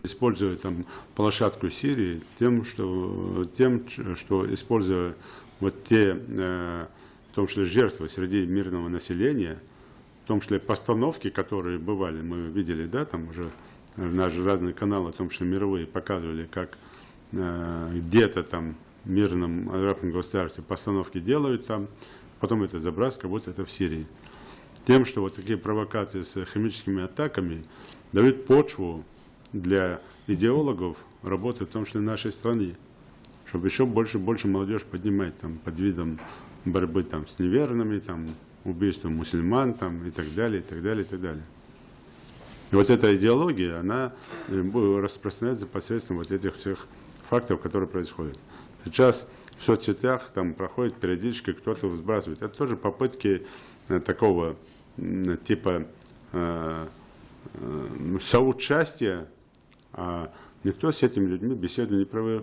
Используя там площадку Сирии тем, что используя вот те, в том числе жертвы среди мирного населения, в том числе постановки, которые бывали, мы видели, да, там уже наши разные каналы, в том числе мировые, показывали, как где-то там в мирном арабском государстве постановки делают там, потом это забрасывают, как будто это в Сирии. Тем, что вот такие провокации с химическими атаками дают почву для идеологов работы, в том числе в нашей стране, чтобы еще больше молодежь поднимать там, под видом борьбы там, с неверными, там, убийством мусульман там, и так далее, и так далее, и так далее. И вот эта идеология, она распространяется посредством вот этих всех фактов, которые происходят. Сейчас в соцсетях там проходит периодически, кто-то сбрасывает. Это тоже попытки такого типа соучастия, а никто с этими людьми беседу не провел.